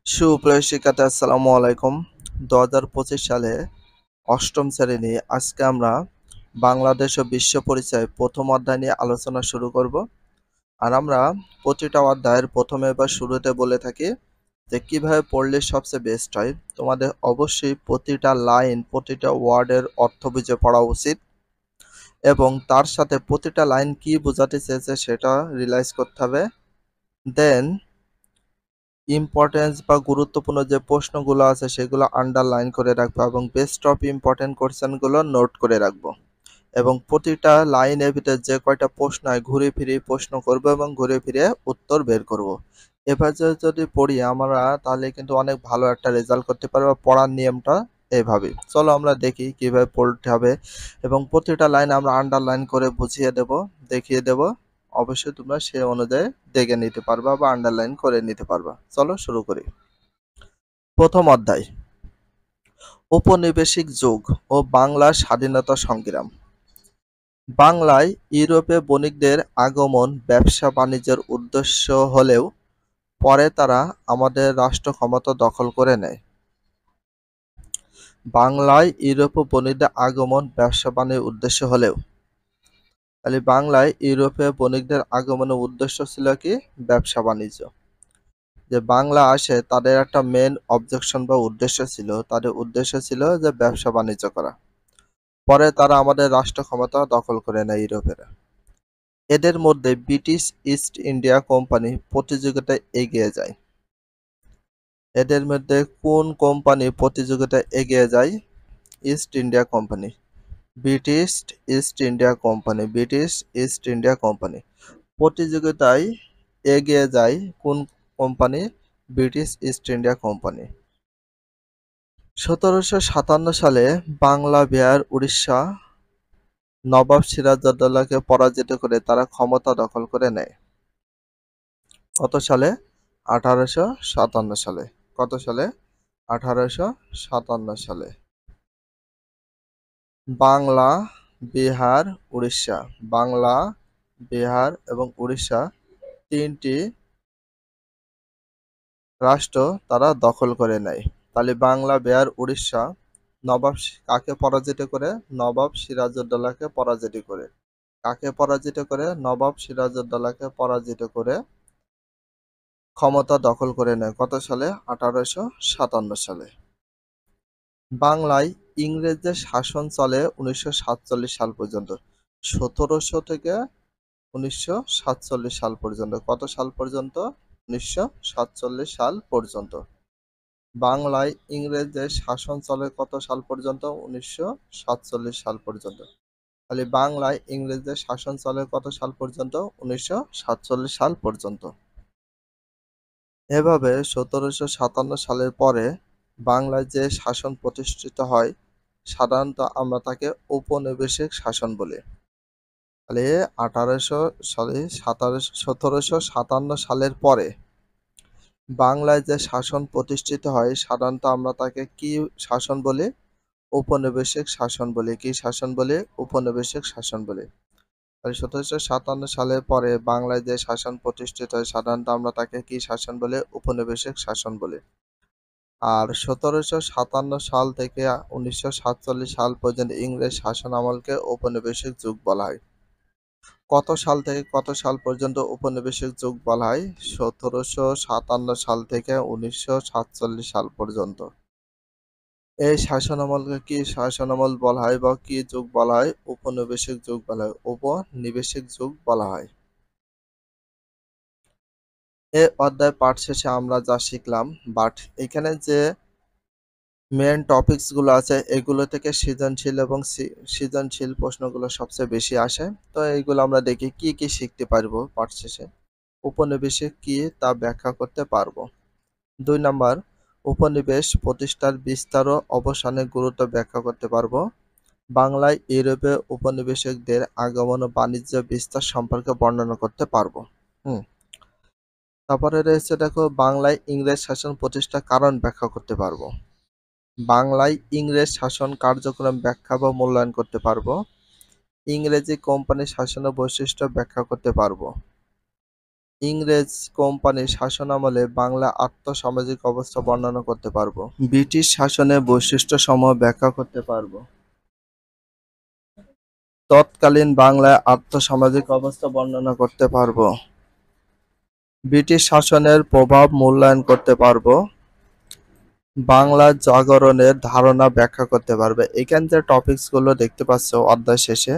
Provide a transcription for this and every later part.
সুপ্রিয় শিক্ষার্থী আসসালামু আলাইকুম। 2025 সালে অষ্টম শ্রেণী। আজকে আমরা বাংলাদেশ ও বিশ্ব পরিচয় প্রথম অধ্যায় নিয়ে আলোচনা শুরু করব। আর আমরা প্রতিটা অধ্যায়ের প্রথমে বা শুরুতে বলে থাকি যে কিভাবে পড়লে সবচেয়ে বেস্ট হয়। তোমাদের অবশ্যই প্রতিটা লাইন, প্রতিটা ওয়ার্ডের অর্থ বুঝে পড়া উচিত এবং তার সাথে প্রতিটা লাইন কি বোঝাতে চেয়েছে সেটা রিয়ালাইজ করতে হবে। দেন ইম্পর্টেন্স বা গুরুত্বপূর্ণ যে প্রশ্নগুলো আছে সেগুলো আন্ডারলাইন করে রাখবো এবং বেস্ট অফ ইম্পর্টেন্ট কোশ্চেনগুলো নোট করে রাখবো এবং প্রতিটা লাইনের ভিতরে যে কয়টা প্রশ্ন হয় ঘুরে ফিরে প্রশ্ন করব এবং ঘুরে ফিরে উত্তর বের করব। এভাবে যদি পড়ি আমরা তাহলে কিন্তু অনেক ভালো একটা রেজাল্ট করতে পারবো। পড়ার নিয়মটা এইভাবে, চলো আমরা দেখি কিভাবে পড়তে হবে এবং প্রতিটা লাইন আমরা আন্ডারলাইন করে বুঝিয়ে দেব, দেখিয়ে দেব। অবশ্যই তোমরা সে অনুযায়ী দেখে নিতে পারবা বা আন্ডারলাইন করে নিতে পারবা। চলো শুরু করি। প্রথম অধ্যায়, ঔপনিবেশিক যুগ ও বাংলার স্বাধীনতা সংগ্রাম। বাংলায় ইউরোপে বণিকদের আগমন ব্যবসা বাণিজ্যের উদ্দেশ্য হলেও পরে তারা আমাদের রাষ্ট্র ক্ষমতা দখল করে নেয়। বাংলায় ইউরোপীয় বণিকদের আগমন ব্যবসা বাণিজ্যের উদ্দেশ্য হলেও, তাহলে বাংলায় ইউরোপীয় বণিকদের আগমনের উদ্দেশ্য ছিল কি? ব্যবসা বাণিজ্য। যে বাংলা আসে তাদের একটা মেন অবজেকশন বা উদ্দেশ্য ছিল, তাদের উদ্দেশ্য ছিল যে ব্যবসা বাণিজ্য করা। পরে তারা আমাদের রাষ্ট্র ক্ষমতা দখল করে নেয় ইউরোপেরা। এদের মধ্যে ব্রিটিশ ইস্ট ইন্ডিয়া কোম্পানি প্রতিযোগিতায় এগিয়ে যায়। এদের মধ্যে কোন কোম্পানি প্রতিযোগিতায় এগিয়ে যায়? East India company. British east India company, British east India company প্রতিযোগিতায় এগিয়ে যায় কোন company? British east India company. 1757 সালে বাংলা, বিহার, উড়িষ্যা নবাব সিরাজউদ্দৌলাকে পরাজিত করে তারা ক্ষমতা দখল করে নেয়। কত সালে? 1857 সালে। কত সালে? 1857 সালে। বাংলা, বিহার, উড়িষ্যা, বাংলা, বিহার এবং উড়িষ্যা তিনটি রাষ্ট্র তারা দখল করে নেয়। তাহলে বাংলা, বিহার, উড়িষ্যা নবাব কাকে পরাজিত করে? নবাব সিরাজউদ্দৌলাকে পরাজিত করে। কাকে পরাজিত করে? নবাব সিরাজউদ্দৌলাকে পরাজিত করে ক্ষমতা দখল করে নেয়। কত সালে? 1857 সালে। বাংলায় ইংরেজদের শাসন চলে 1947 সাল পর্যন্ত। 1700 থেকে 1947 সাল পর্যন্ত। কত সাল পর্যন্ত? 1947 সাল পর্যন্ত। বাংলায় ইংরেজদের শাসন চলে কত সাল পর্যন্ত? 1947 সাল পর্যন্ত। তাহলে বাংলায় ইংরেজদের শাসন চলে কত সাল পর্যন্ত? 1947 সাল পর্যন্ত। এভাবে 1757 সালের পরে বাংলায় যে শাসন প্রতিষ্ঠিত হয় সাধারণত আমরা তাকে ঔপনিবেশিক শাসন বলি। তাহলে 1757 সালের পরে বাংলায় যে শাসন প্রতিষ্ঠিত হয় সাধারণত আমরা তাকে কি শাসন বলি? ঔপনিবেশিক শাসন বলি। কি শাসন বলি? ঔপনিবেশিক শাসন বলি। তাহলে 1757 সালের পরে বাংলায় যে শাসন প্রতিষ্ঠিত হয় সাধারণত আমরা তাকে কি শাসন বলি? ঔপনিবেশিক শাসন বলি। আর 1757 সাল থেকে 1947 সাল পর্যন্ত ইংরেজ শাসন আমলকে ঔপনিবেশিক যুগ বলা হয়। কত সাল থেকে কত সাল পর্যন্ত ঔপনিবেশিক যুগ বলা হয়? 1757 সাল থেকে 1947 সাল পর্যন্ত। এই শাসনামলকে কি শাসনামল বলা হয় বা কি যুগ বলা হয়? ঔপনিবেশিক যুগ বলা হয়। ঔপনিবেশিক যুগ বলা হয়। এই অধ্যায় পাঠ শেষে আমরা যা শিখলাম, বাট এখানে যে মেন টপিকস গুলো আছে এগুলো থেকে সৃজনশীল এবং সৃজনশীল প্রশ্নগুলো সবচেয়ে বেশি আসে। তো এইগুলো আমরা দেখি কি কি শিখতে পারবো পাঠ শেষে। উপনিবেশিক কি তা ব্যাখ্যা করতে পারবো। 2 নাম্বার, উপনিবেশ প্রতিষ্ঠার বিস্তার ও অবসানের গুরুত্ব ব্যাখ্যা করতে পারবো। বাংলায় ইউরোপে উপনিবেশিকদের আগমন ও বাণিজ্য বিস্তার সম্পর্কে বর্ণনা করতে পারবো। হুম। তারপরে রয়েছে দেখো বাংলায় ইংরেজ শাসন প্রতিষ্ঠার কারণ ব্যাখ্যা করতে পারবো। বাংলায় ইংরেজ শাসন কার্যক্রম ব্যাখ্যা বা মূল্যায়ন করতে পারবো। ইংরেজি কোম্পানি শাসনের বৈশিষ্ট্য ব্যাখ্যা করতে পারবো। ইংরেজ কোম্পানির শাসনামলে বাংলা আর্থ-সামাজিক অবস্থা বর্ণনা করতে পারবো। ব্রিটিশ শাসনের বৈশিষ্ট্যসমূহ ব্যাখ্যা করতে পারবো। তৎকালীন বাংলায় আর্থ-সামাজিক অবস্থা বর্ণনা করতে পারবো। ব্রিটিশ শাসনের প্রভাব মূল্যায়ন করতে পারবো। বাংলা জাগরণের ধারণা ব্যাখ্যা করতে পারবে। এখানে যে টপিকসগুলো দেখতে পাচ্ছ অধ্যায় শেষে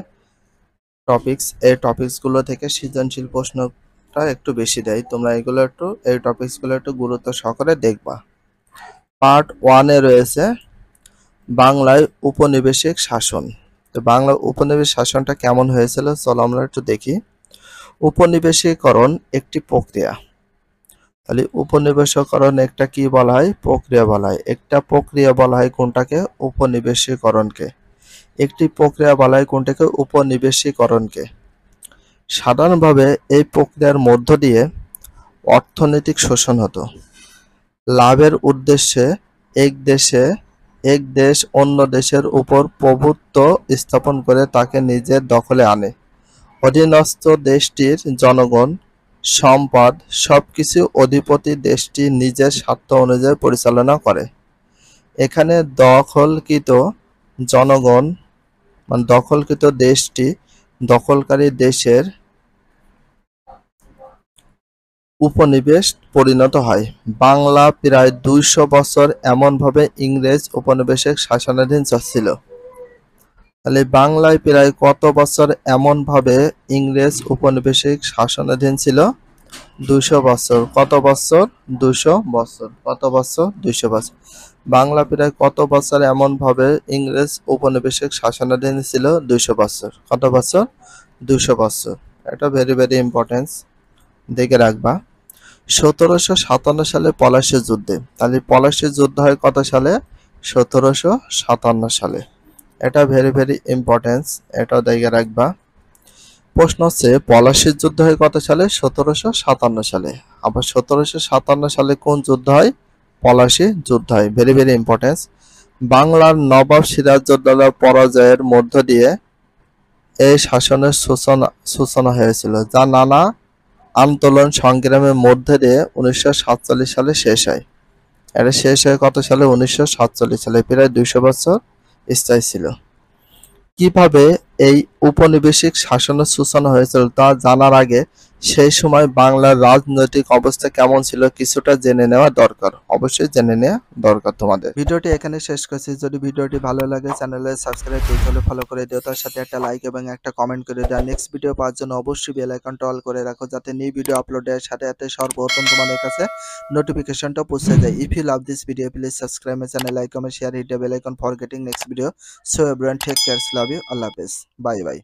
এই টপিকসগুলো থেকে সৃজনশীল প্রশ্নটা একটু বেশি দেয়। তোমরা এই টপিকসগুলো একটু গুরুত্ব সহকারে দেখবা। পার্ট 1 এ রয়েছে বাংলায় উপনিবেশিক শাসন। তো বাংলা উপনিবেশিক শাসনটা কেমন হয়েছিল চলো আমরা একটু দেখি। উপনিবেশীকরণ একটি প্রক্রিয়া। তাহলে উপনিবেশীকরণ একটা কি বলা হয়? প্রক্রিয়া বলা হয়। একটা প্রক্রিয়া বলা হয় কোনটাকে? উপনিবেশীকরণকে। একটি প্রক্রিয়া বলা হয় কোনটাকে? উপনিবেশীকরণকে। সাধারণভাবে এই প্রক্রিয়ার মধ্য দিয়ে অর্থনৈতিক শোষণ হতো। লাভের উদ্দেশ্যে এক দেশ অন্য দেশের উপর প্রভুত্ব স্থাপন করে তাকে নিজের দখলে আনে। অধীনস্থ দেশটির জনগণ, সম্পদ সবকিছু অধিপতি দেশটি নিজের স্বার্থ অনুযায়ী পরিচালনা করে। এখানে দখলকৃত জনগণ দখলকৃত দেশটি দখলকারী দেশের উপনিবেশ পরিণত হয়। বাংলা প্রায় ২০০ বছর এমনভাবে ইংরেজ উপনিবেশিক শাসনাধীন ছিল। তাহলে বাংলায় প্রায় কত বছর এমনভাবে ইংরেজ উপনিবেশিক শাসনাধীন ছিল? ২০০ বছর। কত বছর? ২০০ বছর। কত বছর? ২০০ বছর। বাংলা প্রায় কত বছর এমনভাবে ইংরেজ উপনিবেশিক শাসনাধীন ছিল? ২০০ বছর। কত বছর? ২০০ বছর। এটা ভেরি ভেরি ইম্পর্টেন্স, দেখে রাখবা। ১৭৫৭ সালে পলাশীর যুদ্ধে। তাহলে পলাশীর যুদ্ধ হয় কত সালে? ১৭৫৭ সালে। এটা ভেরি ভেরি ইম্পর্টেন্স, এটাও দেখে রাখবা। প্রশ্ন হচ্ছে পলাশীর যুদ্ধ হয় কত সালে? ১৭৫৭ সালে। আবার ১৭৫৭ সালে কোন যুদ্ধ হয়? পলাশী যুদ্ধ হয়। Very very importance. বাংলার নবাব সিরাজউদ্দৌলার পরাজয়ের মধ্য দিয়ে এই শাসনের সূচনা হয়েছিল, যা নানা আন্দোলন সংগ্রামের মধ্যে দিয়ে ১৯৪৭ সালে শেষ হয়। এটা শেষ হয় কত সালে? ১৯৪৭ সালে। প্রায় ২০০ বছর স্থায়ী ছিল। কিভাবে এই উপনিবেশিক শাসনের সূচনা হয়েছিল তা জানার আগে সেই সময় বাংলার রাজনৈতিক অবস্থা কেমন ছিল কিছুটা জেনে নেওয়া দরকার। অবশ্যই জেনে নেওয়া দরকার তোমাদের। ভিডিওটি এখানে শেষ করছি। যদি ভিডিওটি ভালো লাগে চ্যানেলে সাবস্ক্রাইব করতে হলে ফলো করে দিও, তার সাথে একটা লাইক এবং একটা কমেন্ট করে দাও। নেক্সট ভিডিও পাওয়ার জন্য অবশ্যই বেল আইকনটা অল করে রাখো, যাতে নিউ ভিডিও আপলোডের সাথে সাথে সর্বপ্রথম তোমাদের কাছে নোটিফিকেশনটা পৌঁছে যায়। If you love this video please subscribe my channel, like, comment, share, hit the bell icon for getting next video. So everyone take care, love you, Allah হাফেজ, বাই বাই।